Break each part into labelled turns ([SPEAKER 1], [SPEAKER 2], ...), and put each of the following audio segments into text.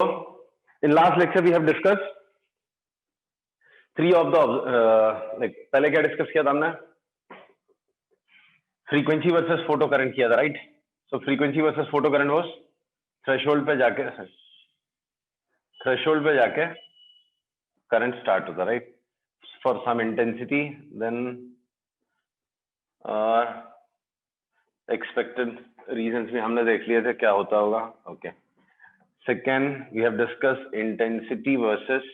[SPEAKER 1] In last lecture we have discussed three of the पहले क्या discuss किया था हमने? फ्रीक्वेंसी वर्सेस फोटो करंट किया था, right? So frequency versus photo current was threshold पे जाके करंट स्टार्ट होता, right? For some intensity, then expected reasons भी हमने देख लिए थे क्या होता होगा. Okay. Second, we have discussed intensity versus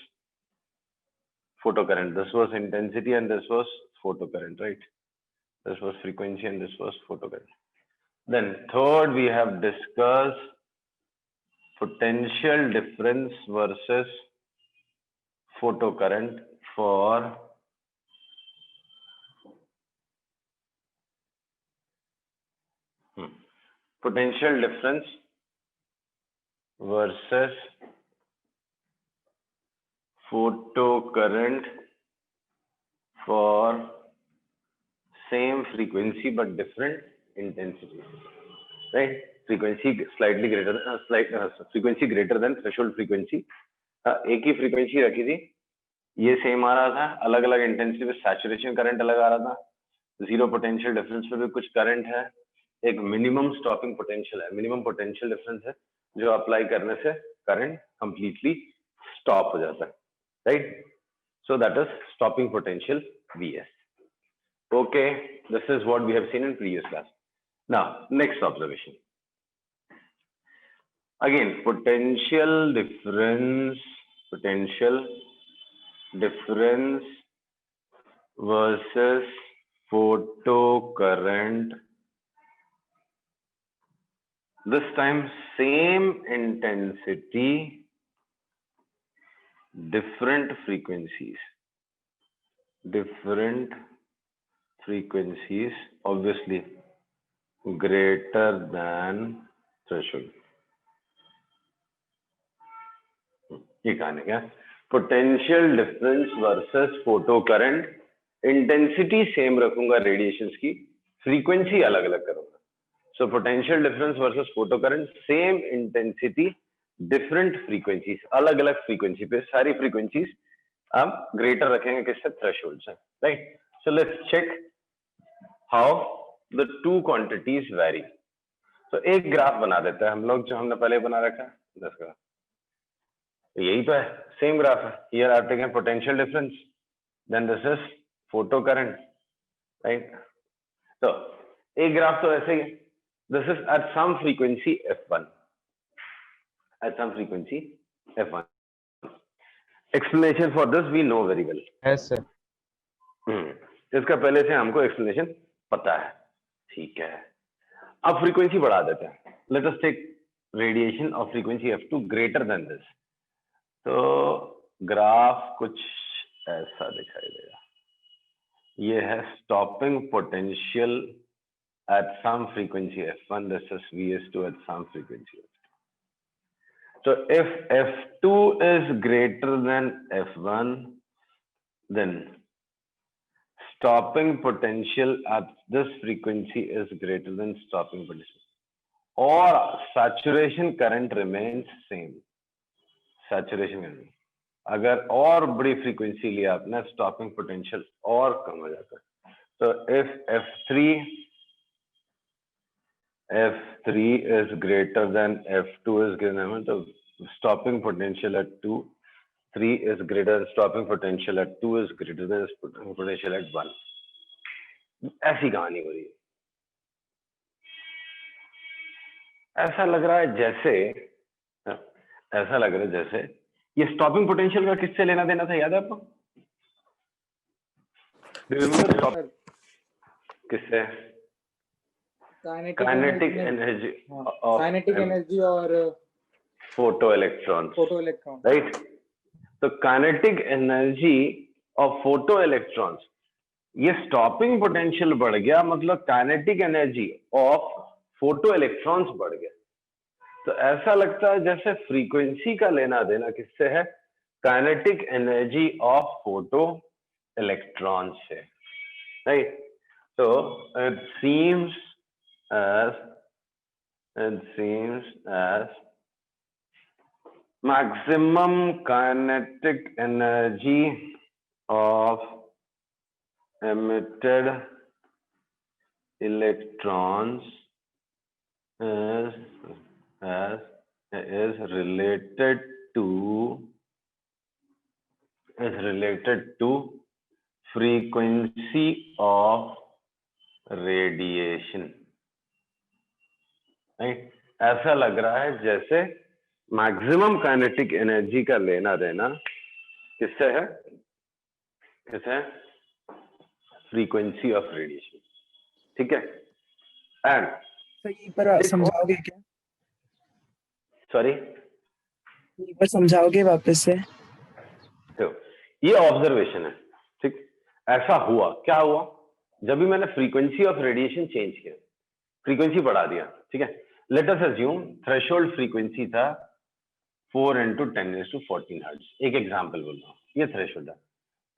[SPEAKER 1] photocurrent. This was intensity and this was photocurrent, right? This was frequency and this was photocurrent. Then third, we have discussed potential difference versus photocurrent for potential difference versus photocurrent for same frequency but different intensity, right? Frequency slightly greater, frequency greater than threshold frequency. एक ही frequency रखी थी, ये same आ रहा था, अलग अलग intensity पे saturation current अलग आ रहा था, zero potential difference पे भी कुछ current है, एक minimum stopping potential है, minimum potential difference है जो अप्लाई करने से करंट कंप्लीटली स्टॉप हो जाता है, right? So that is stopping potential Vs. Okay, this is what we have seen in previous class. Now next observation, again potential difference versus photo current. This time same intensity, different frequencies, obviously greater than threshold. ये कहानी क्या? Potential difference versus photo current. Intensity same रखूंगा radiations की, frequency अलग अलग करूंगा. So potential difference versus photocurrent, same intensity, different frequencies, अलग अलग frequency पे सारी frequencies आप greater रखेंगे किससे? threshold से, right? So let's check how the two quantities vary. So एक ग्राफ बना देते हैं हम लोग जो हमने पहले बना रखा है 10 का, यही तो है, सेम ग्राफ है. Here I have taken potential difference, then this is photocurrent, right? So एक ग्राफ तो ऐसे ही, this is at some frequency f1, at some frequency f1. Explanation for this we know very well.
[SPEAKER 2] Yes sir.
[SPEAKER 1] इसका पहले से हमको explanation पता है, ठीक है. अब frequency बढ़ा देते हैं. Let us take radiation of frequency f2 greater than this. तो ग्राफ कुछ ऐसा दिखाई देगा. ये है stopping potential at some frequency f1, this is Vs2 at some frequency f2. So if f2 is greater than f1, then stopping potential at this frequency is greater than stopping potential, or saturation current remains same. Saturation current अगर और बड़ी frequency लिया आपने, stopping potential और कम हो जाता है. So if F3 is greater than F2 is greater than, so stopping potential at 3 is greater than stopping potential at 2 is greater than stopping potential at 1. ऐसी कहानी हो रही है. ऐसा लग रहा है जैसे ये स्टॉपिंग पोटेंशियल का किससे लेना देना था, याद है आपको? किससे? काइनेटिक एनर्जी और फोटो इलेक्ट्रॉन, राइट? तो kinetic energy of photo electrons, ये स्टॉपिंग पोटेंशियल बढ़ गया, मतलब kinetic energy of photo electrons बढ़ गया. तो ऐसा लगता है जैसे फ्रीक्वेंसी का लेना देना किससे है? Kinetic energy of photo electrons से, राइट? तो it seems as maximum kinetic energy of emitted electrons is related to frequency of radiation. Right, ऐसा लग रहा है जैसे मैक्सिमम काइनेटिक एनर्जी का लेना देना किससे है? Frequency of radiation. ठीक है. एंड
[SPEAKER 2] एक बार समझाओगे क्या?
[SPEAKER 1] सॉरी,
[SPEAKER 2] एक बार समझाओगे वापस से?
[SPEAKER 1] तो ये ऑब्जर्वेशन है. ठीक, ऐसा हुआ, क्या हुआ? जब भी मैंने फ्रीक्वेंसी ऑफ रेडिएशन चेंज किया, फ्रीक्वेंसी बढ़ा दिया. ठीक है, let us assume threshold frequency था 4 × 10⁻14 हर्ट्ज. एक एग्जांपल बोल रहा हूँ, ये थ्रेशोल्ड है.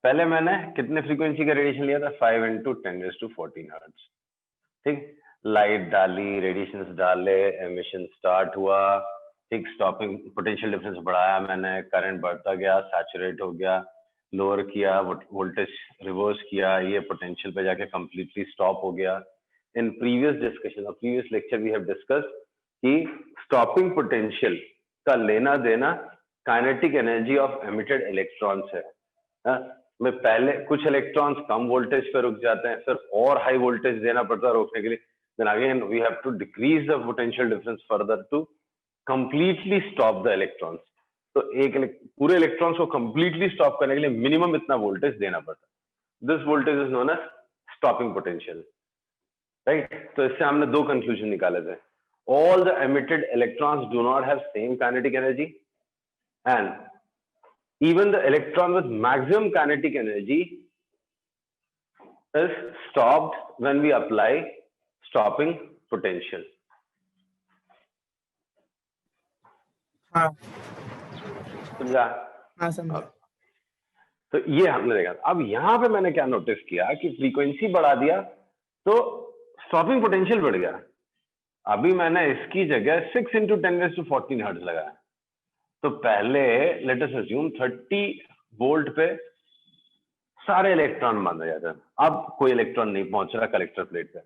[SPEAKER 1] पहले मैंने कितने फ्रीक्वेंसी का रेडिएशन लिया था? 5 × 10⁻14 हर्ट्ज. ठीक, लाइट डाली, रेडिएशन डाले, एमिशन स्टार्ट हुआ. ठीक, स्टॉपिंग पोटेंशियल डिफरेंस बढ़ाया मैंने, करंट बढ़ता गया, सैचुरेट हो गया, लोअर किया, वोल्टेज रिवर्स किया, ये पोटेंशियल पे जाके कंप्लीटली स्टॉप हो गया. इन प्रीवियस डिस्कशन और previous lecture we have discussed कि स्टॉपिंग पोटेंशियल का लेना देना kinetic energy of emitted electrons है. में पहले कुछ इलेक्ट्रॉन्स कम वोल्टेज पे रुक जाते हैं, फिर और हाई वोल्टेज देना पड़ता है रोकने के लिए. Then again we have to decrease the potential difference further to completely stop the electrons. तो एक पूरे इलेक्ट्रॉन्स को कंप्लीटली स्टॉप करने के लिए मिनिमम इतना वोल्टेज देना पड़ता है. This voltage is known as stopping potential. Right, तो इससे हमने दो कंक्लूजन निकाले थे. All the emitted electrons do not have same kinetic energy and even the electron with maximum kinetic energy is stopped when we apply stopping potential.
[SPEAKER 2] हाँ
[SPEAKER 1] समझा?
[SPEAKER 2] हाँ समझा.
[SPEAKER 1] तो ये हमने देखा. अब यहाँ पे मैंने क्या नोटिस किया कि फ्रीक्वेंसी बढ़ा दिया तो स्टॉपिंग पोटेंशियल बढ़ गया. अभी मैंने इसकी जगह 6 × 10⁻14 हर्ट्ज लगाया. तो पहले लेट अस अज्यूम 30 वोल्ट पे सारे इलेक्ट्रॉन बंद हो जाते हैं. अब कोई इलेक्ट्रॉन नहीं पहुंच रहा कलेक्टर प्लेट पे.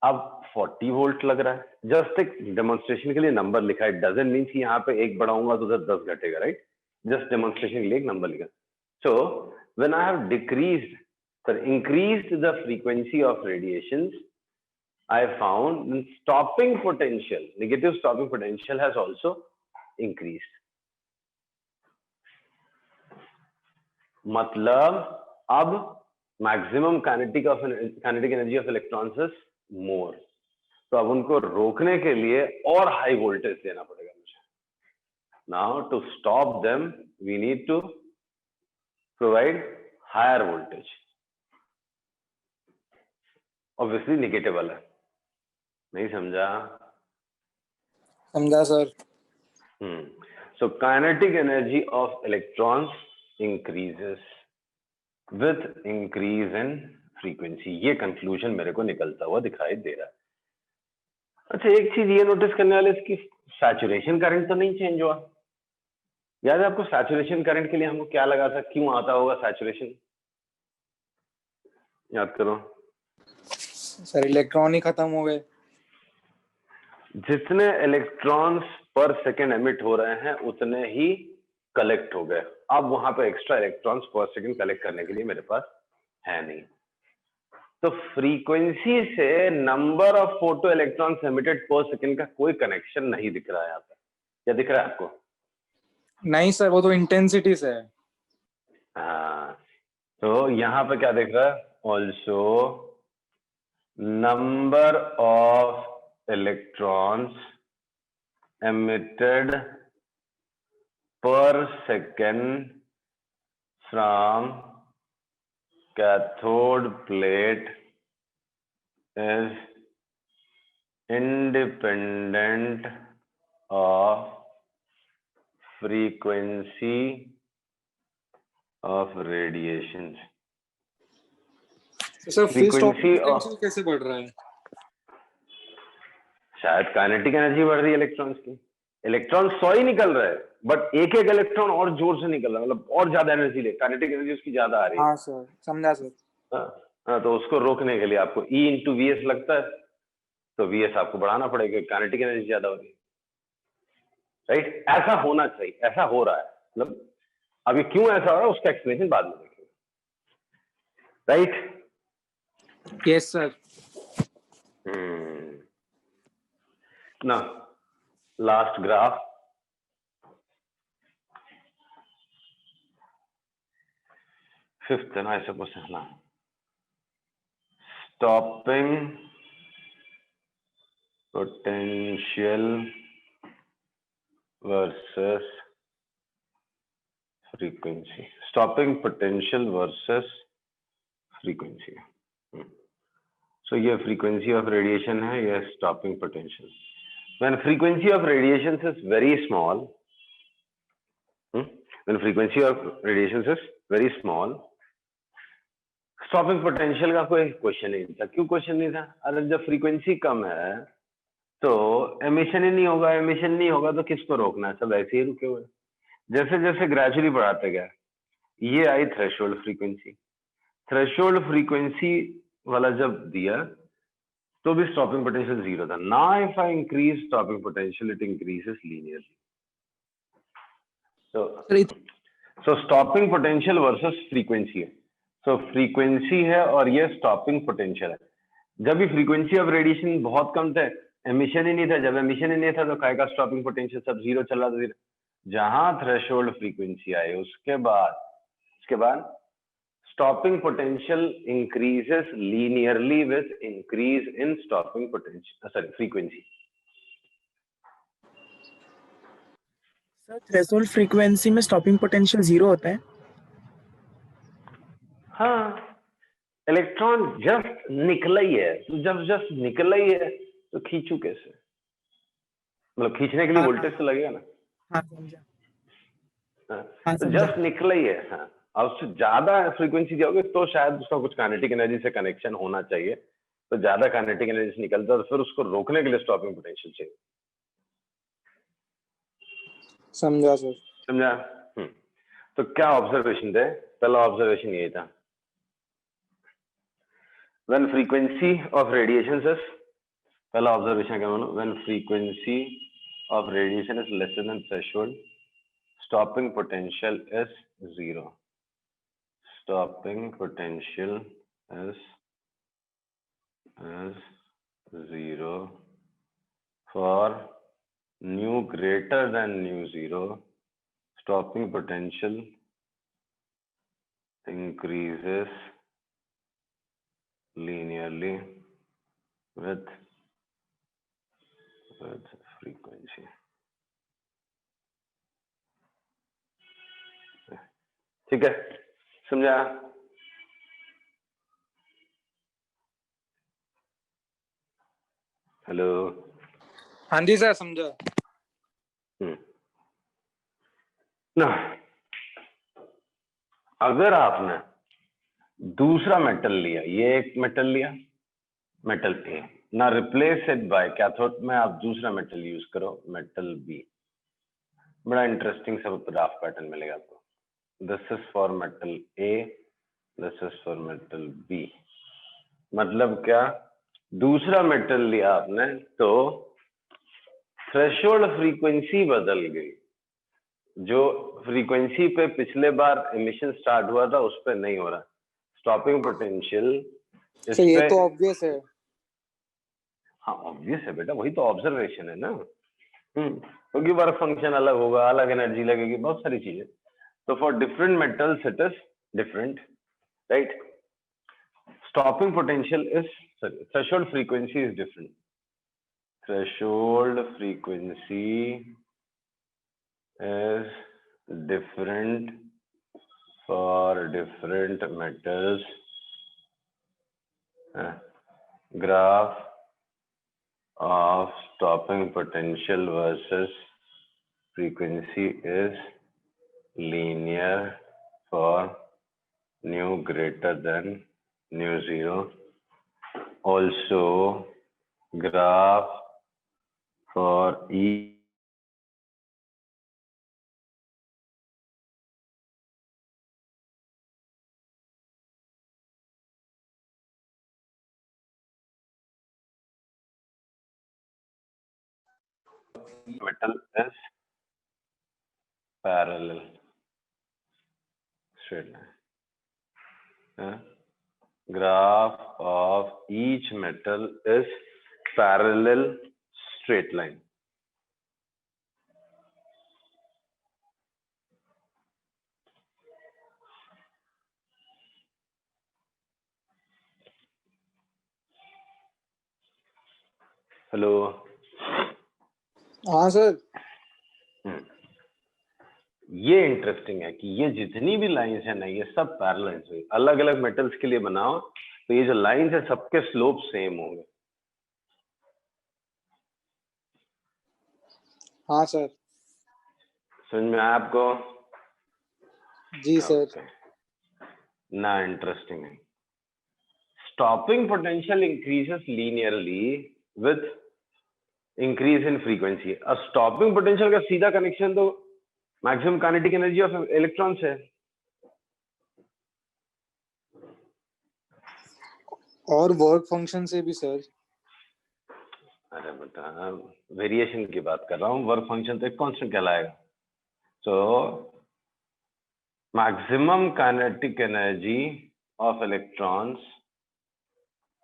[SPEAKER 1] अब 40 वोल्ट लग रहा है. जस्ट एक डेमोन्स्ट्रेशन के लिए नंबर लिखा है. डजंट मीन कि यहाँ पे 1 बढ़ाऊंगा तो उधर 10 घटेगा. राइट, जस्ट डेमोन्स्ट्रेशन के लिए एक नंबर लिखा. So when I have increased the frequency of radiations, I found stopping potential, negative stopping potential has also increased. मतलब अब maximum kinetic energy of electrons is more. तो अब उनको रोकने के लिए और हाई वोल्टेज देना पड़ेगा मुझे. Now to stop them we need to provide higher voltage. Obviously negative वाला. नहीं समझा?
[SPEAKER 2] समझा sir.
[SPEAKER 1] So kinetic energy of electrons increases with increase in frequency. ये कंक्लूजन मेरे को निकलता हुआ दिखाई दे रहा है. अच्छा, एक चीज ये नोटिस करने वाले, इसकी सैचुरेशन करंट तो नहीं चेंज हुआ. याद है आपको सैचुरेशन करंट के लिए हमको क्या लगा था? क्यों आता होगा सैचुरेशन? याद करो
[SPEAKER 2] सर. इलेक्ट्रॉन ही खत्म हो गए.
[SPEAKER 1] जितने इलेक्ट्रॉन्स पर सेकेंड एमिट हो रहे हैं उतने ही कलेक्ट हो गए. अब वहां पे एक्स्ट्रा इलेक्ट्रॉन्स पर सेकेंड कलेक्ट करने के लिए मेरे पास है नहीं. तो फ्रीक्वेंसी से number of photo electrons emitted पर सेकेंड का कोई कनेक्शन नहीं दिख रहा है यहाँ पे. क्या दिख रहा है आपको?
[SPEAKER 2] नहीं सर, वो तो इंटेंसिटी से है.
[SPEAKER 1] हाँ, तो यहाँ पे क्या दिख रहा है? Also number of electrons emitted per second from cathode plate is independent of frequency of radiation.
[SPEAKER 2] Sir
[SPEAKER 1] frequency
[SPEAKER 2] कैसे बढ़ रहा है?
[SPEAKER 1] शायद काइनेटिक एनर्जी बढ़ रही है इलेक्ट्रॉन्स की. इलेक्ट्रॉन 100 ही निकल रहा है, बट एक एक इलेक्ट्रॉन और जोर से निकल रहा है, मतलब और ज्यादा एनर्जी ले, काइनेटिक एनर्जी उसकी ज्यादा आ रही है।
[SPEAKER 2] हाँ सर, समझा सर।
[SPEAKER 1] हाँ, तो उसको रोकने के लिए आपको E इंटू वी एस लगता है, तो वी एस आपको बढ़ाना पड़ेगा, काइनेटिक एनर्जी ज्यादा हो रही है, राइट। ऐसा होना चाहिए, ऐसा हो रहा है, मतलब अभी क्यों ऐसा हो रहा है उसका एक्सप्लेनेशन बाद में देखेंगे, राइट।
[SPEAKER 2] Yes sir.
[SPEAKER 1] ना लास्ट ग्राफ, फिफ्थ है ना, ऐसा कुछ है ना, stopping potential versus frequency, stopping potential versus frequency. So ये frequency of radiation है, ये stopping potential. When frequency of radiation is very small, when frequency of radiation is very small, stopping potential का कोई क्वेश्चन नहीं था। क्यों question नहीं था? अरे जब फ्रीक्वेंसी कम है तो एमिशन ही नहीं होगा, एमिशन नहीं होगा तो किसको रोकना, सब ऐसे ही रुके हुए। जैसे जैसे ग्रेजुअली बढ़ाते गए, ये आई थ्रेशोल्ड फ्रीक्वेंसी, थ्रेशोल्ड फ्रीक्वेंसी वाला जब दिया तो भी स्टॉपिंग पोटेंशियल जीरो था। Now if I increase stopping potential, it increases linearly. So stopping potential versus frequency है, सो फ्रीक्वेंसी है और ये स्टॉपिंग पोटेंशियल है। जब भी फ्रीक्वेंसी ऑफ रेडिएशन बहुत कम थे, एमिशन ही नहीं था, जब एमिशन ही नहीं था तो काय का स्टॉपिंग पोटेंशियल, सब जीरो चल रहा था। जहां थ्रेशोल्ड फ्रीक्वेंसी आई उसके बाद stopping potential increases linearly with increase in stopping potential, frequency.
[SPEAKER 3] Sir threshold frequency में स्टॉपिंग पोटेंशियल जीरो होता है?
[SPEAKER 1] हाँ, इलेक्ट्रॉन जस्ट निकला ही है, तो जब जस्ट निकला ही है तो खींचू कैसे, मतलब खींचने के लिए वोल्टेज तो लगेगा ना।
[SPEAKER 3] हाँ समझा।
[SPEAKER 1] हाँ, तो जस्ट निकला ही है। हाँ, और उससे ज्यादा फ्रीक्वेंसी जाओगे तो शायद उसका कुछ काइनेटिक एनर्जी से कनेक्शन होना चाहिए, तो ज्यादा काइनेटिक एनर्जी से निकलता है तो फिर उसको रोकने के लिए स्टॉपिंग पोटेंशियल चाहिए।
[SPEAKER 2] समझा सर।
[SPEAKER 1] समझा। तो क्या ऑब्जर्वेशन थे? पहला ऑब्जर्वेशन यही था, when frequency of radiation is, पहला ऑब्जर्वेशन क्या मानो, when frequency of radiation is lesser than threshold, stopping potential is zero. Stopping potential is zero for nu greater than nu zero. Stopping potential increases linearly with frequency. ठीक है, समझा? Hello.
[SPEAKER 2] हाँ जी sir, समझा।
[SPEAKER 1] ना अगर आपने दूसरा मेटल लिया, ये एक मेटल लिया, मेटल ए, ना रिप्लेस इट बाय कैथोड में आप दूसरा मेटल यूज करो, मेटल बी, बड़ा इंटरेस्टिंग सब ग्राफ पैटर्न मिलेगा आपको। This is for metal A, this is for metal B. मतलब क्या, दूसरा मेटल लिया आपने तो थ्रेशोल्ड फ्रीक्वेंसी बदल गई, जो फ्रीक्वेंसी पे पिछले बार एमिशन स्टार्ट हुआ था उस पे नहीं हो रहा। स्टॉपिंग पोटेंशियल इस पे,
[SPEAKER 2] ये तो ऑब्वियस है।
[SPEAKER 1] हाँ ऑब्वियस है बेटा, वही तो ऑब्जर्वेशन है ना। क्योंकि वर्क फंक्शन अलग होगा, अलग एनर्जी लगेगी, बहुत सारी चीजें। तो for different metals it is different, right. Stopping potential is, sorry, threshold frequency is different. Threshold frequency is different for different metals. Graph of stopping potential versus frequency is linear for nu greater than nu zero. Also, graph for E metal is parallel straight line. Graph of each metal is parallel straight line. Hello,
[SPEAKER 2] हाँ sir.
[SPEAKER 1] ये interesting है कि ये जितनी भी lines है ना, ये सब पैरेलल है। अलग अलग मेटल्स के लिए बनाओ तो ये जो लाइंस है सबके स्लोप सेम होंगे।
[SPEAKER 2] हाँ सर।
[SPEAKER 1] समझ में आया आपको?
[SPEAKER 2] जी सर।
[SPEAKER 1] Okay. ना इंटरेस्टिंग है। Stopping potential increases linearly with increase in frequency. अब स्टॉपिंग पोटेंशियल का सीधा कनेक्शन तो maximum kinetic energy of electrons है।
[SPEAKER 2] और वर्क फंक्शन से भी सर।
[SPEAKER 1] अरे बेटा, वेरिएशन की बात कर रहा हूँ, वर्क फंक्शन तो एक कांस्टेंट कहलाएगा। तो maximum kinetic energy of electrons,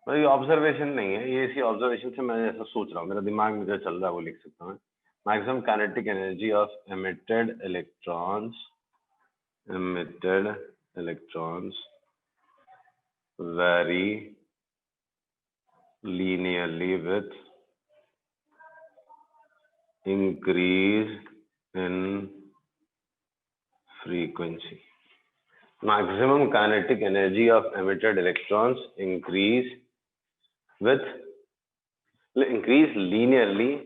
[SPEAKER 1] ये ऑब्जर्वेशन नहीं है, ये इसी ऑब्जर्वेशन से मैं ऐसा सोच रहा हूँ, मेरा दिमाग में जो चल रहा है वो लिख सकता हूँ। Maximum kinetic energy of emitted electrons vary linearly with increase in frequency. Maximum kinetic energy of emitted electrons increase linearly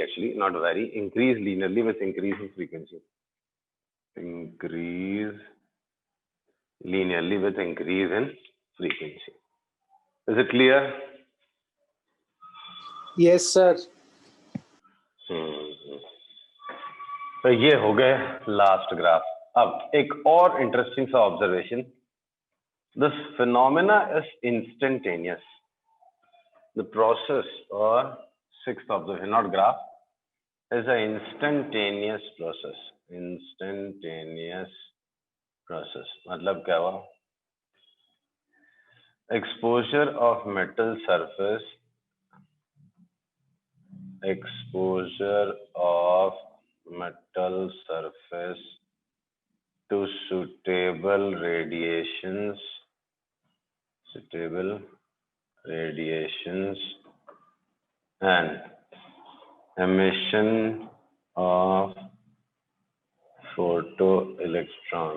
[SPEAKER 1] actually, not vary, increase linearly with increase in frequency. Increase linearly with increase in frequency. Is it clear?
[SPEAKER 2] Yes sir.
[SPEAKER 1] तो ये हो गए last graph. अब एक और interesting सा observation, this phenomena is instantaneous. The process, और sixth observation, not graph, is a instantaneous process. Instantaneous process मतलब क्या हुआ? Exposure of metal surface, exposure of metal surface to suitable radiations and emission of photoelectron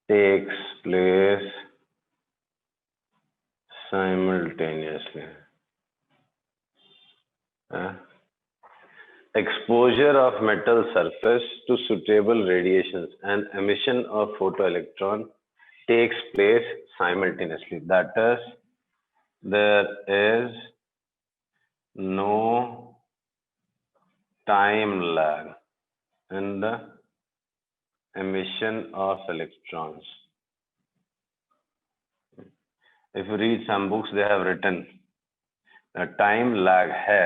[SPEAKER 1] takes place simultaneously. Exposure of metal surface to suitable radiations and emission of photoelectron takes place simultaneously. That is, there is no time lag in the emission of electrons. If you read some books, they have written a time lag है,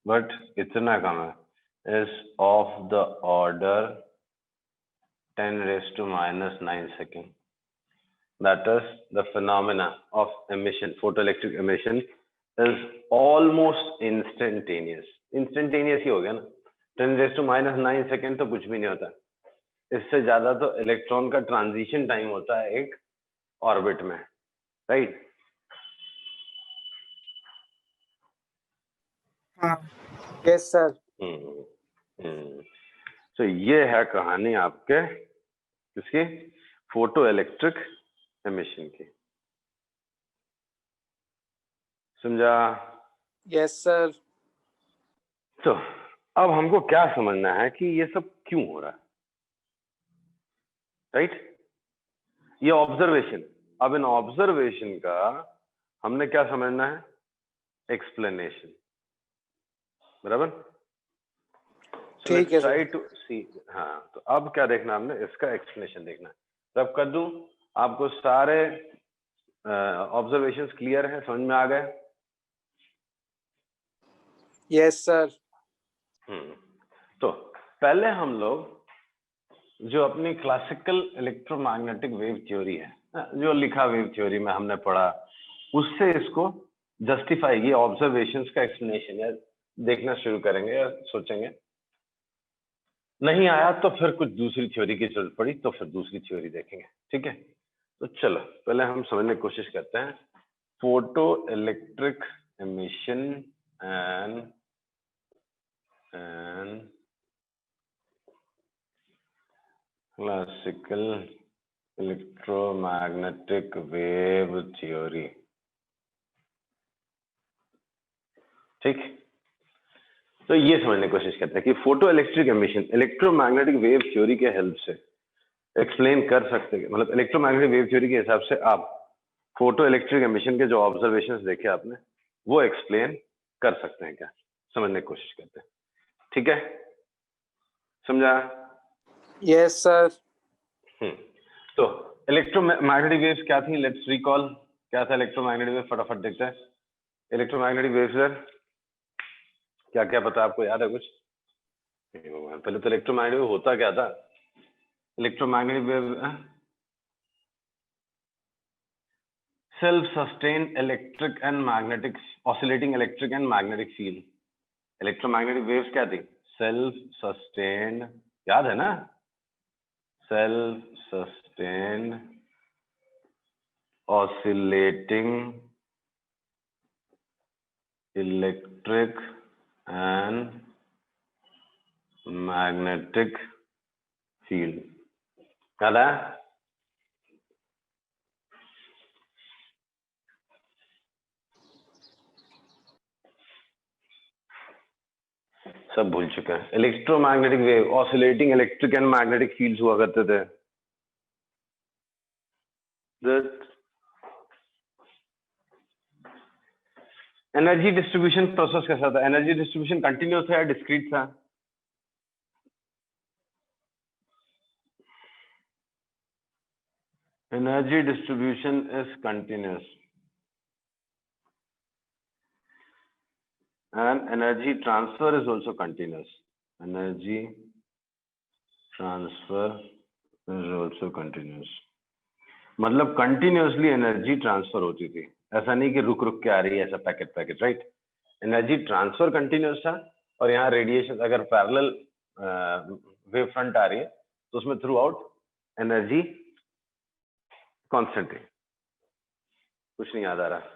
[SPEAKER 1] but इतना कम है, is of the order 10⁻⁹ seconds. That is, the phenomena of emission, photoelectric emission, is almost instantaneous. Instantaneous ही हो गया ना, 10⁻⁹ seconds तो कुछ भी नहीं होता। इससे ज्यादा तो इलेक्ट्रॉन का ट्रांजिशन टाइम होता है एक ऑर्बिट में, राइट?
[SPEAKER 3] हाँ।
[SPEAKER 2] Yes sir.
[SPEAKER 1] तो ये है कहानी आपके किसकी? फोटो इलेक्ट्रिक एमिशन की। समझा?
[SPEAKER 2] Yes sir.
[SPEAKER 1] तो अब हमको क्या समझना है कि ये सब क्यों हो रहा है, राइट? ये ऑब्जर्वेशन, अब इन ऑब्जर्वेशन का हमने क्या समझना है? एक्सप्लेनेशन, बराबर?
[SPEAKER 2] ठीक है
[SPEAKER 1] ट्राई
[SPEAKER 2] सर।
[SPEAKER 1] टू सी। हाँ, तो अब क्या देखना हमने? इसका एक्सप्लेनेशन देखना है। तब कर दूं, आपको सारे ऑब्जर्वेशंस क्लियर है, समझ में आ गए?
[SPEAKER 2] Yes sir.
[SPEAKER 1] तो पहले हम लोग जो अपनी क्लासिकल इलेक्ट्रोमैग्नेटिक वेव थ्योरी है, जो लिखा वेव थ्योरी में हमने पढ़ा, उससे इसको जस्टिफाई किया, ऑब्जर्वेशंस का एक्सप्लेनेशन या देखना शुरू करेंगे या सोचेंगे। नहीं आया तो फिर कुछ दूसरी थ्योरी की जरूरत पड़ी तो फिर दूसरी थ्योरी देखेंगे, ठीक है। तो चलो पहले हम समझने की कोशिश करते हैं photo electric emission and classical electromagnetic wave theory. ठीक, तो ये समझने की कोशिश करते हैं कि photo electric emission electromagnetic wave theory के हेल्प से एक्सप्लेन कर सकते हैं। मतलब इलेक्ट्रोमैग्नेटिक वेव थ्योरी के हिसाब से आप फोटो इलेक्ट्रिक एमिशन के जो ऑब्जर्वेशंस देखे आपने, वो एक्सप्लेन कर सकते हैं क्या, समझने की कोशिश करते हैं। ठीक है, समझा?
[SPEAKER 2] Yes sir.
[SPEAKER 1] तो इलेक्ट्रोमैग्नेटिक वेव्स क्या थी, लेट्स रिकॉल। क्या था इलेक्ट्रोमैग्नेटिक वेव, फटाफट देखते हैं। इलेक्ट्रोमैग्नेटिक वेव्स सर क्या क्या पता आपको, याद है कुछ? पहले तो इलेक्ट्रोमैग्नेटिक वेव होता क्या था? Electromagnetic wave self sustain electric and magnetic oscillating electric and magnetic field. Electromagnetic waves क्या थी? सेल्फ सस्टेन्ड, याद है ना? Self sustained oscillating electric and magnetic field, याद है? सब भूल चुके हैं। Electromagnetic wave oscillating electric and magnetic fields हुआ करते थे। एनर्जी डिस्ट्रीब्यूशन प्रोसेस कैसा था? एनर्जी डिस्ट्रीब्यूशन कंटिन्यूअस था या डिस्क्रीट था? Energy distribution is continuous and energy transfer is also continuous. Energy transfer is also continuous. मतलब कंटिन्यूअसली एनर्जी ट्रांसफर होती थी, ऐसा नहीं कि रुक रुक के आ रही है, ऐसा packet packet, right? Energy transfer continuous था। और यहाँ रेडिएशन अगर पैरेलल वेव फ्रंट आ रही है तो उसमें थ्रू आउट एनर्जी कांस्टेंट है। कुछ नहीं याद आ रहा?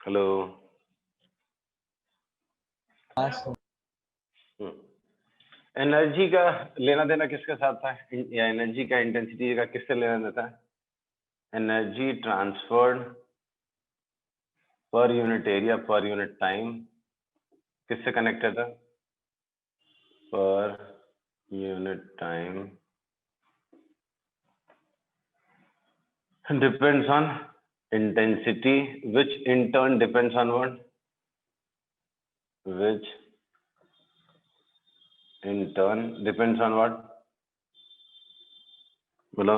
[SPEAKER 1] हेलो? एनर्जी का लेना देना किसके साथ था, या एनर्जी का इंटेंसिटी का किससे लेना देना था? Energy transferred per unit area पर यूनिट टाइम किससे कनेक्टेड था? पर unit time depends on intensity which in turn depends on what? Which in turn depends on what? बोलो।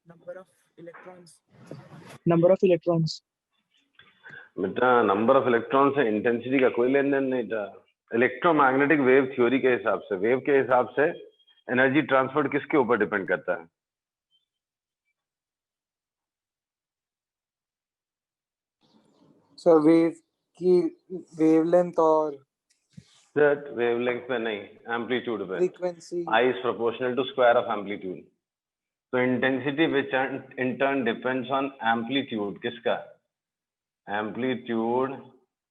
[SPEAKER 3] Number of electrons. Number of electrons.
[SPEAKER 1] बेटा number of electron से intensity का कोई लेन then नहीं था। इलेक्ट्रोमैग्नेटिक वेव थ्योरी के हिसाब से, वेव के हिसाब से एनर्जी ट्रांसफर किसके ऊपर डिपेंड करता है?
[SPEAKER 2] सर वेव की वेवलेंथ और
[SPEAKER 1] वेवलेंथ पे नहीं, एम्पलीट्यूड पे।
[SPEAKER 2] Frequency.
[SPEAKER 1] I is proportional to square of amplitude. तो intensity which in turn depends on amplitude किसका? Amplitude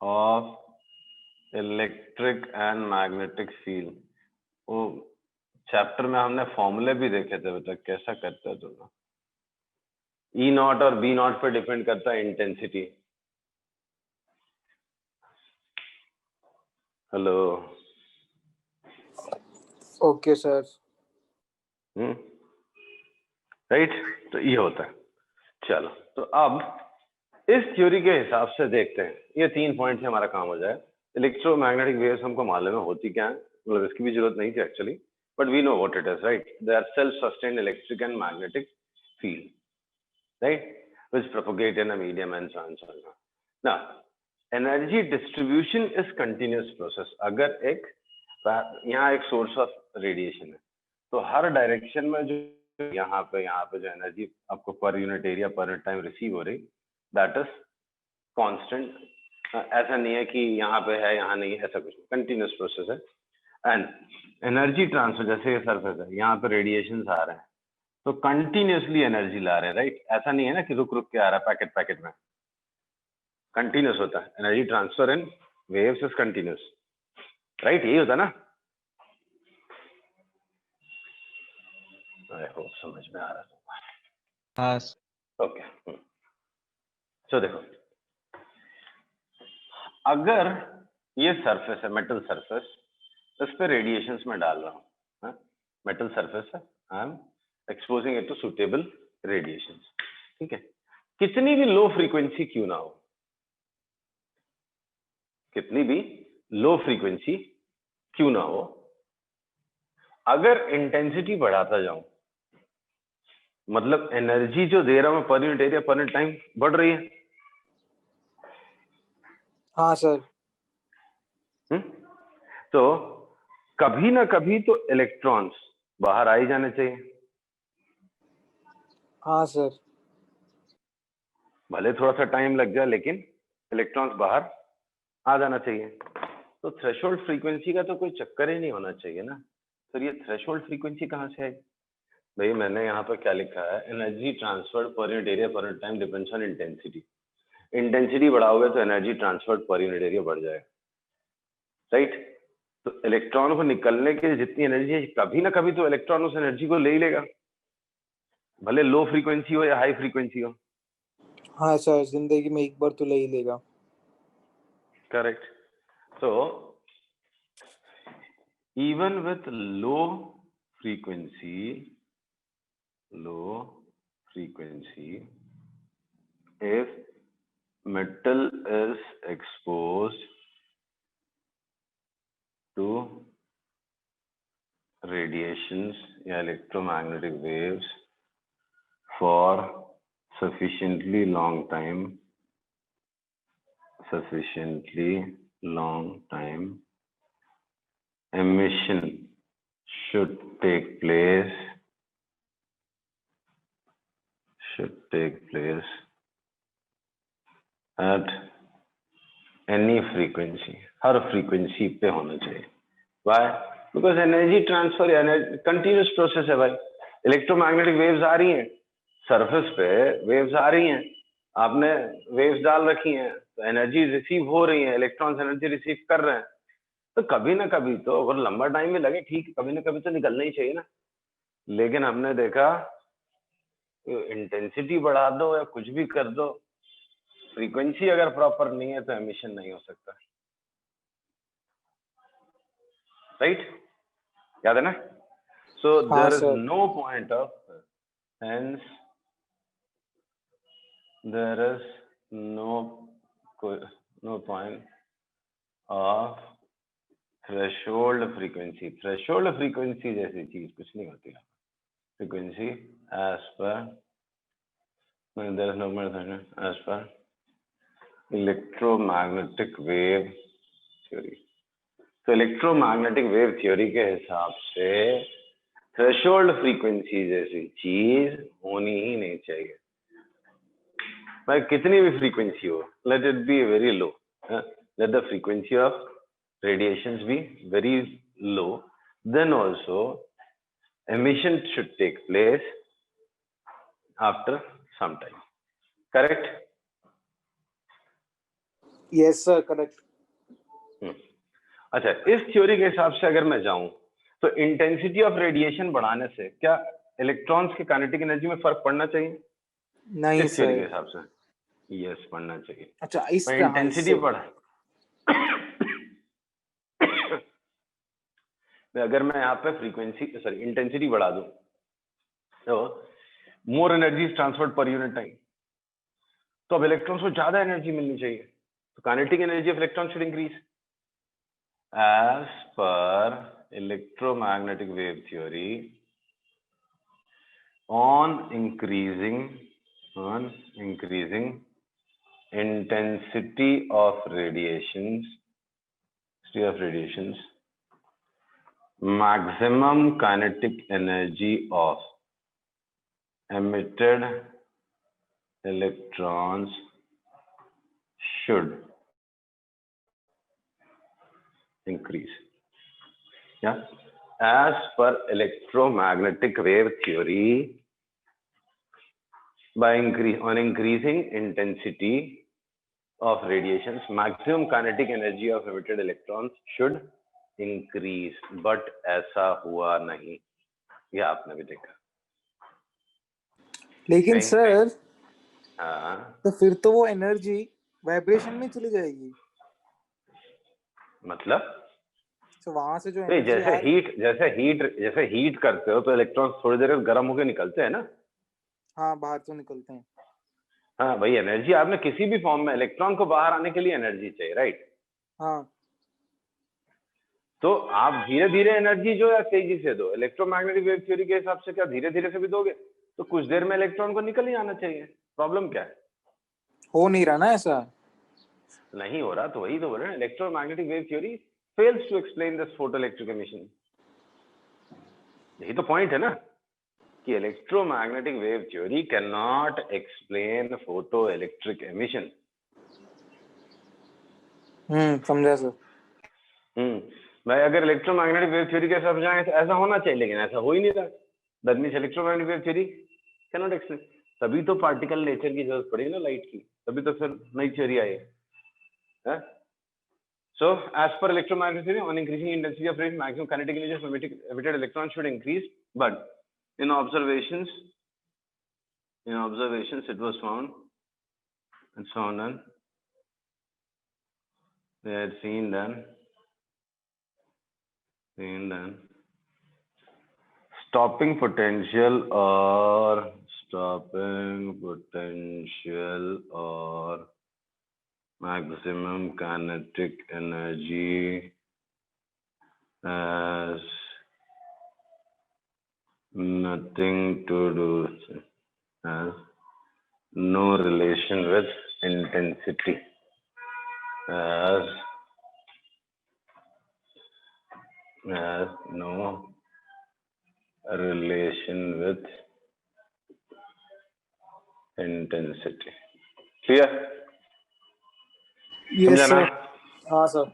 [SPEAKER 1] of electric and magnetic field. वो चैप्टर में हमने फॉर्मूले भी देखे थे बेटा, कैसा करता है तो ई नॉट और बी नॉट पे डिपेंड करता है intensity. Hello?
[SPEAKER 2] Okay sir.
[SPEAKER 1] Right, तो ये होता है। चलो तो अब इस थ्योरी के हिसाब से देखते हैं, ये 3 पॉइंट से हमारा काम हो जाए। इलेक्ट्रोमैग्नेटिक वेव्स हमको मालूम है होती क्या है, मतलब इसकी भी जरूरत नहीं थी actually, but we know what it is, right? They are self-sustained electric and magnetic field, right? Which propagate in a medium and so on and so on. Now, energy distribution is continuous process. अगर एक यहाँ एक source of radiation है, तो हर direction में जो यहाँ पे जो एनर्जी आपको पर unit area per time receive हो रही, दैट इज कांस्टेंट. ऐसा नहीं है कि यहाँ पे है यहाँ नहीं है, ऐसा कुछ नहीं, कंटिन्यूस प्रोसेस है. एंड एनर्जी ट्रांसफर, जैसे ये सरफेस है, यहाँ पे रेडिएशन आ रहे हैं तो कंटिन्यूसली एनर्जी ला रहे हैं, राइट? ऐसा नहीं है ना कि रुक रुक के आ रहा है पैकेट पैकेट में, कंटिन्यूस होता है. Energy transfer in waves is continuous, right? यही होता है ना? आई होप समझ में आ रहा है.
[SPEAKER 2] हाँ
[SPEAKER 1] ओके. सो देखो, अगर ये सरफेस है, मेटल सरफेस, इस पे रेडिएशंस में डाल रहा हूँ, मेटल सरफेस है, I am exposing it to suitable radiations, ठीक है? कितनी भी लो फ्रीक्वेंसी क्यों ना हो, कितनी भी लो फ्रीक्वेंसी क्यों ना हो, अगर इंटेंसिटी बढ़ाता जाऊं, मतलब एनर्जी जो दे रहा हूं पर यूनिट एरिया पर टाइम बढ़ रही है.
[SPEAKER 2] हाँ सर.
[SPEAKER 1] तो कभी ना कभी तो इलेक्ट्रॉन्स बाहर आ ही जाने चाहिए.
[SPEAKER 2] हाँ सर.
[SPEAKER 1] भले थोड़ा सा टाइम लग जाए, लेकिन इलेक्ट्रॉन्स बाहर आ जाना चाहिए. तो थ्रेशोल्ड फ्रीक्वेंसी का तो कोई चक्कर ही नहीं होना चाहिए ना. फिर ये थ्रेशोल्ड फ्रीक्वेंसी कहाँ से आएगी? भाई मैंने यहाँ पर क्या लिखा है, energy transferred per unit area per time depends on intensity. Intensity बढ़ाओगे तो energy transferred per unit area बढ़ जाएगा, राइट? तो इलेक्ट्रॉन को निकलने के लिए जितनी एनर्जी है, कभी ना कभी तो इलेक्ट्रॉन उस एनर्जी को ले ही लेगा, भले लो फ्रीक्वेंसी हो या हाई फ्रीक्वेंसी हो.
[SPEAKER 2] हाँ सर, जिंदगी में एक बार तो ले ही लेगा.
[SPEAKER 1] Correct. So even with low frequency, if metal is exposed to radiations या electromagnetic waves for sufficiently long time, emission should take place at any frequency, her frequency पे होना चाहिए. Why? Because energy transfer continuous process है भाई. Electromagnetic waves आ रही हैं, surface पे waves आ रही हैं, आपने वेव्स डाल रखी हैं, तो एनर्जी रिसीव हो रही है, इलेक्ट्रॉन्स एनर्जी रिसीव कर रहे हैं. तो कभी ना कभी तो, अगर लंबा टाइम भी लगे ठीक, कभी ना कभी तो निकलना ही चाहिए ना. लेकिन हमने देखा इंटेंसिटी बढ़ा दो या कुछ भी कर दो, फ्रीक्वेंसी अगर प्रॉपर नहीं है तो एमिशन नहीं हो सकता, राइट? याद है ना? So there is no point of, hence there is no point of threshold frequency. Threshold frequency जैसी चीज कुछ नहीं होती है. Frequency as per, there is no as per electromagnetic wave theory. तो इलेक्ट्रोमैग्नेटिक वेव थ्योरी के हिसाब से थ्रेशोल्ड फ्रीक्वेंसी जैसी चीज होनी ही नहीं चाहिए. भाई कितनी भी फ्रीक्वेंसी हो, let it be very low, let the frequency of radiations be very low, then also emission should take place after some time. Correct?
[SPEAKER 2] Yes sir, correct.
[SPEAKER 1] अच्छा, इस थ्योरी के हिसाब से अगर मैं जाऊं तो इंटेंसिटी ऑफ रेडिएशन बढ़ाने से क्या इलेक्ट्रॉन्स की काइनेटिक एनर्जी में फर्क पड़ना चाहिए?
[SPEAKER 2] नहीं
[SPEAKER 1] इस थ्योरी के
[SPEAKER 2] सर.
[SPEAKER 1] हिसाब से यस, पड़ना चाहिए.
[SPEAKER 2] अच्छा, इस
[SPEAKER 1] मैं
[SPEAKER 2] तरह
[SPEAKER 1] इंटेंसिटी बढ़ा अगर मैं यहाँ पे इंटेंसिटी बढ़ा दूं तो more energy transferred per unit time, तो अब इलेक्ट्रॉन्स को ज्यादा एनर्जी मिलनी चाहिए, तो kinetic energy of electron should increase as per electromagnetic wave theory on increasing intensity of radiations, maximum kinetic energy of emitted electrons should increase. Yeah, as per electromagnetic wave theory, by increasing intensity of radiations, maximum kinetic energy of emitted electrons should increase. But ऐसा हुआ नहीं, ये आपने भी देखा।
[SPEAKER 2] लेकिन sir
[SPEAKER 1] हाँ,
[SPEAKER 2] तो फिर तो वो एनर्जी वाइब्रेशन में चली जाएगी।
[SPEAKER 1] मतलब
[SPEAKER 2] तो वहां से जो
[SPEAKER 1] नहीं,
[SPEAKER 2] एनर्जी
[SPEAKER 1] जैसे हीट करते हो तो इलेक्ट्रॉन्स थोड़ी देर में गर्म होकर निकलते हैं ना।
[SPEAKER 2] हाँ, बाहर तो निकलते हैं।
[SPEAKER 1] हाँ, वही एनर्जी आपने किसी भी फॉर्म में, इलेक्ट्रॉन को बाहर आने के लिए एनर्जी चाहिए, राइट?
[SPEAKER 2] हाँ,
[SPEAKER 1] तो आप धीरे धीरे एनर्जी जो है तेजी से दो। इलेक्ट्रोमैग्नेटिक वेव थ्योरी के हिसाब से क्या धीरे धीरे से भी दोगे तो कुछ देर में इलेक्ट्रॉन को निकल ही आना चाहिए। प्रॉब्लम क्या है?
[SPEAKER 2] हो नहीं रहा ना ऐसा।
[SPEAKER 1] नहीं हो रहा, तो वही तो बोल रहे हैं, electromagnetic wave theory fails to explain this photoelectric emission. यही तो पॉइंट है ना कि electromagnetic wave theory can not explain photoelectric emission.
[SPEAKER 2] समझा सर।
[SPEAKER 1] भाई, अगर इलेक्ट्रोमैग्नेटिक वेव थ्योरी के हिसाब से जाएं तो ऐसा होना चाहिए, लेकिन ऐसा हो ही नहीं रहा। That means electromagnetic wave theory can not explain. तभी तो पार्टिकल नेचर की जरूरत पड़ी ना लाइट की, तभी तो फिर नई थ्योरी आई है। So, as per electromagnetic theory, on increasing intensity of radiation, maximum kinetic energy of emitted electrons should increase. But in observations, it was found, and so on, and they had seen then stopping potential or maximum kinetic energy has nothing to do, has no relation with intensity, has no relation with intensity. Clear?
[SPEAKER 2] Yes
[SPEAKER 1] समझा ना?
[SPEAKER 2] Sir. हाँ sir.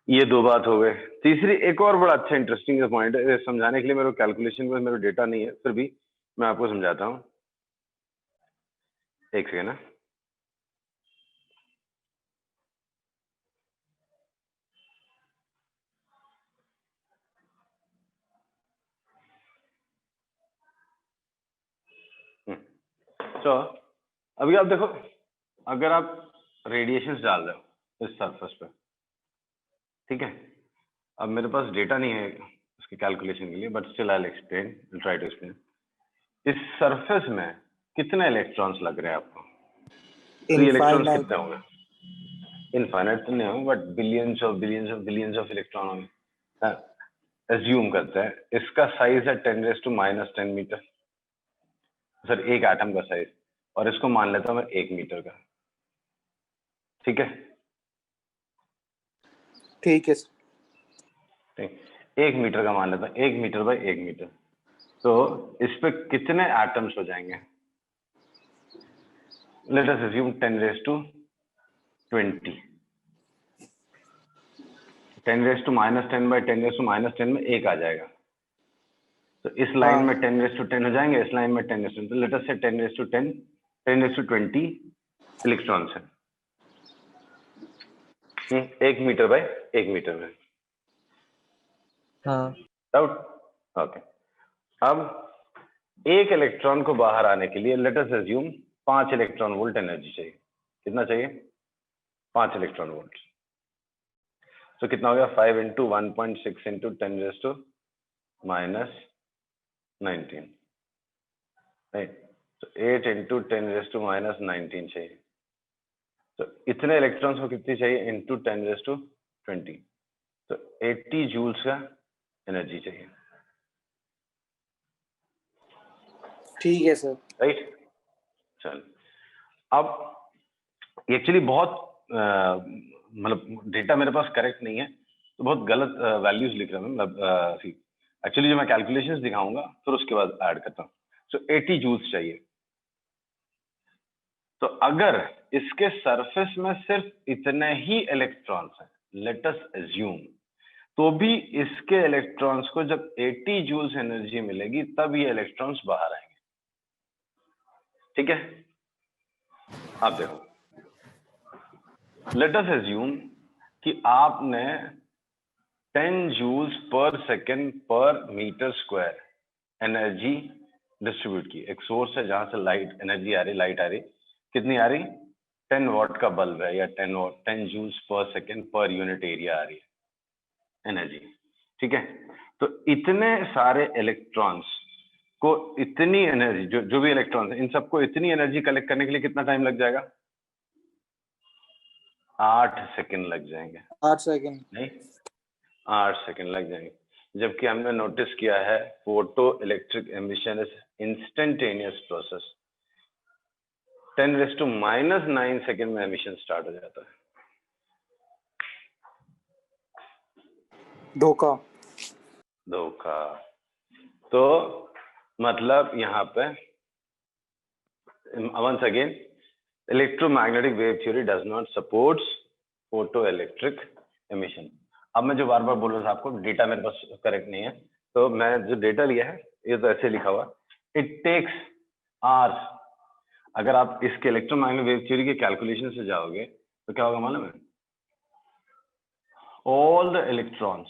[SPEAKER 1] ये दो बात हो गए। तीसरी एक और बड़ा अच्छा इंटरेस्टिंग पॉइंट है, समझाने के लिए मेरे कैलकुलेशन में मेरा डेटा नहीं है, फिर भी मैं आपको समझाता हूँ। एक सेकेंड ना। तो अभी आप देखो, अगर आप रेडिएशंस डाल रहे हो इस सरफेस पे, ठीक है, अब मेरे पास डेटा नहीं है उसके कैलकुलेशन के लिए, but still I will explain, try to explain. इस सरफेस में कितने इलेक्ट्रॉन्स लग रहे हैं आपको? तो ये इलेक्ट्रॉन्स कितने होंगे? इनफाइनाइट तो नहीं होंगे, बट बिलियंस ऑफ इलेक्ट्रॉन होंगे। एज्यूम करते हैं इसका साइज है 10⁻⁻10 मीटर, सर एक एटम का साइज, और इसको मान लेता हूं मैं 1 मीटर का। ठीक है,
[SPEAKER 2] ठीक है।
[SPEAKER 1] ठीक, 1 मीटर का मान लेता हूं, 1 मीटर बाय 1 मीटर। तो इस पे कितने एटम्स हो जाएंगे? Let us assume 10⁻20। 10⁻10 बाय 10⁻10 में 1 आ जाएगा, तो इस लाइन में 10⁻10 हो जाएंगे, इस लाइन में 10⁻10, तो लेट अस से 10⁻20 इलेक्ट्रॉन्स है 1 मीटर बाय 1 मीटर में।
[SPEAKER 2] हाँ,
[SPEAKER 1] डाउट? ओके। अब एक इलेक्ट्रॉन को बाहर आने के लिए let us assume 5 electron volt energy चाहिए। कितना चाहिए? 5 इलेक्ट्रॉन वोल्ट। तो कितना हो गया? 5 × 1.6 × 10⁻⁻19, राइट? तो 8 × 10⁻⁻19 चाहिए। तो इतने इलेक्ट्रॉन्स को कितनी चाहिए? × 10⁻20। तो 80 जूल्स का एनर्जी चाहिए,
[SPEAKER 2] ठीक है सर।
[SPEAKER 1] राइट। चल अब एक्चुअली बहुत मतलब डेटा मेरे पास करेक्ट नहीं है, तो बहुत गलत वैल्यूज लिख रहा हूँ मैं। एक्चुअली जो मैं कैलकुलेशंस दिखाऊंगा फिर उसके बाद ऐड करता हूँ। सो 80 जूल्स चाहिए। तो अगर इसके सरफेस में सिर्फ इतने ही इलेक्ट्रॉन्स हैं, लेट अस अज्यूम, तो भी इसके इलेक्ट्रॉन्स को जब 80 जूल्स एनर्जी मिलेगी तब ये इलेक्ट्रॉन्स बाहर आएंगे। ठीक है, आप देखो, लेट अस अज्यूम कि आपने 10 जूल्स पर सेकेंड पर मीटर स्क्वायर एनर्जी डिस्ट्रीब्यूट की। एक सोर्स है जहां से लाइट एनर्जी आ रही, लाइट आ रही, कितनी आ रही? 10 वॉट का बल्ब है, या 10 जूल्स पर सेकेंड पर यूनिट एरिया आ रही है एनर्जी। ठीक है, तो इतने सारे इलेक्ट्रॉन्स को इतनी एनर्जी, जो भी इलेक्ट्रॉन्स हैं इन सबको इतनी एनर्जी कलेक्ट करने के लिए कितना टाइम लग जाएगा? 8 सेकेंड लग जाएंगे।
[SPEAKER 2] 8 सेकंड
[SPEAKER 1] नहीं, 8 सेकेंड लग जाएंगे। जबकि हमने नोटिस किया है photo electric emission is instantaneous process. 10⁻⁹ second में एमिशन स्टार्ट हो जाता है। धोखा। तो मतलब यहाँ पे once again electromagnetic wave theory does not supports photoelectric emission। अब मैं जो बार बार बोल रहा था आपको, डेटा मेरे पास करेक्ट नहीं है, तो मैं जो डेटा लिया है ये तो ऐसे लिखा हुआ, इट टेक्स आवर्स। अगर आप इसके इलेक्ट्रोमैग्नेटिक वेव थ्योरी के कैलकुलेशन से जाओगे तो क्या होगा मालूम है? all the electrons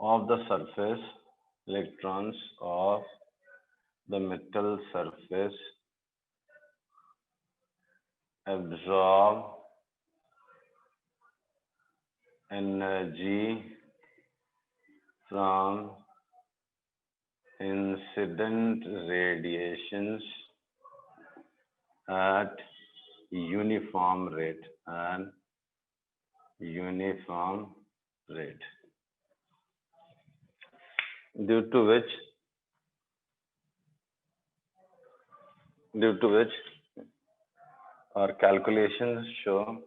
[SPEAKER 1] of the surface, electrons of the metal surface absorb energy from incident radiations at uniform rate due to which our calculations show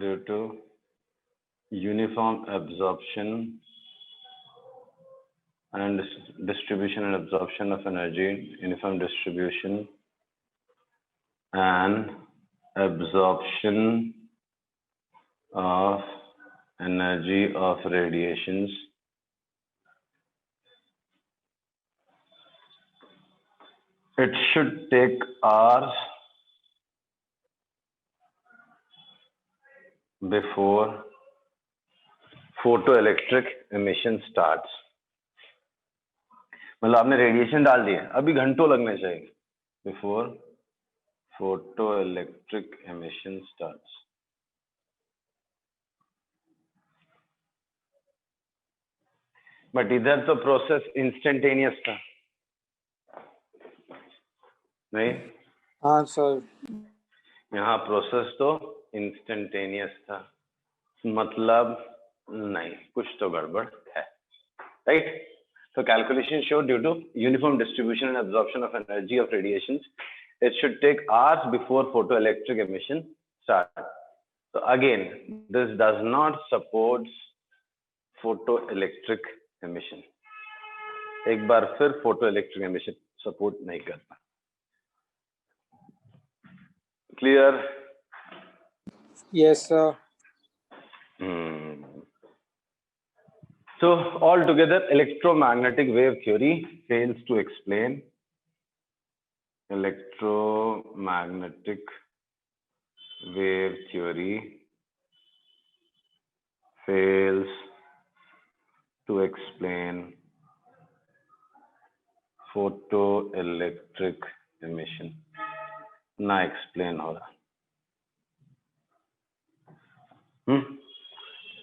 [SPEAKER 1] due to uniform absorption and distribution and absorption of energy, uniform distribution and absorption of energy of radiations it should take hours before photoelectric emission starts। मतलब आपने radiation डाल दिए, अभी घंटों लगने चाहिए before photoelectric emission starts। But इधर तो प्रोसेस इंस्टेंटेनियस था, नहीं?
[SPEAKER 2] हाँ सर।
[SPEAKER 1] यहाँ प्रोसेस तो इंस्टेंटेनियस था, मतलब नहीं, कुछ तो गड़बड़ है, right? So calculation showed due to uniform distribution and absorption of energy of radiations, it should take hours before photoelectric emission starts। So again, this does not support photoelectric emission। एक बार फिर photoelectric emission support नहीं करता। Clear?
[SPEAKER 2] Yes sir.
[SPEAKER 1] So altogether, electromagnetic wave theory fails to explain electromagnetic wave theory fails to explain photoelectric emission। ना explain हो रहा।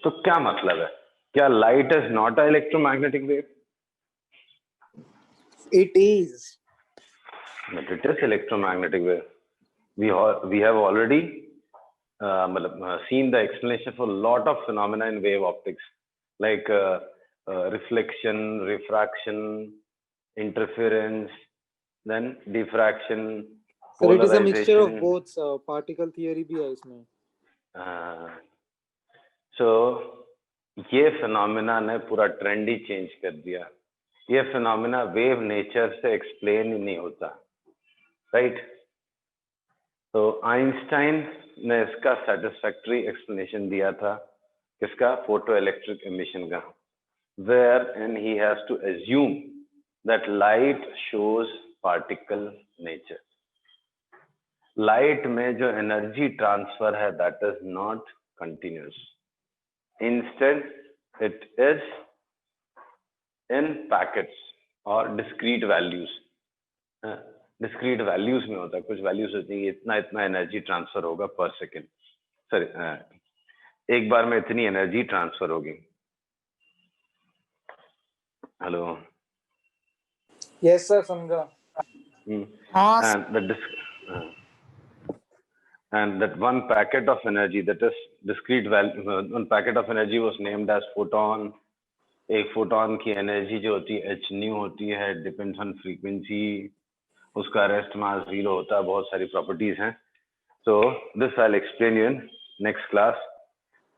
[SPEAKER 1] तो क्या मतलब है? क्या light is not a electromagnetic wave?
[SPEAKER 2] It is,
[SPEAKER 1] but it is electromagnetic wave. we have already मतलब seen the explanation for lot of phenomena in wave optics, like reflection, refraction, interference, then diffraction,
[SPEAKER 2] sir it is a mixture of
[SPEAKER 1] polarization.
[SPEAKER 2] Both, particle theory भी है इसमें.
[SPEAKER 1] So ये phenomena ने पूरा trend ही change कर दिया. ये फिनोमेना वेव नेचर से एक्सप्लेन ही नहीं होता, राइट? तो आइंस्टाइन ने इसका सेटिस्फैक्टरी एक्सप्लेनेशन दिया था, किसका? फोटो इलेक्ट्रिक एमिशन का, wherein he has to assume that light shows particle nature. Light में जो एनर्जी ट्रांसफर है that is not continuous. Instead, it is in packets or discrete values. Discrete values में होता है, कुछ वैल्यूज होती है, इतना इतना एनर्जी ट्रांसफर होगा पर सेकेंड, सॉरी एक बार में इतनी एनर्जी ट्रांसफर होगी. हेलो,
[SPEAKER 2] यस सर, समझा.
[SPEAKER 3] हाँ
[SPEAKER 1] and that one packet of energy, that is discrete value, one packet of energy was named as photon. एक फोटोन की एनर्जी जो होती है h न्यू होती है, डिपेंड्स ऑन फ्रीक्वेंसी, उसका रेस्ट मास 0 होता है, बहुत सारी प्रॉपर्टीज हैं. So this I'll explain you in next class.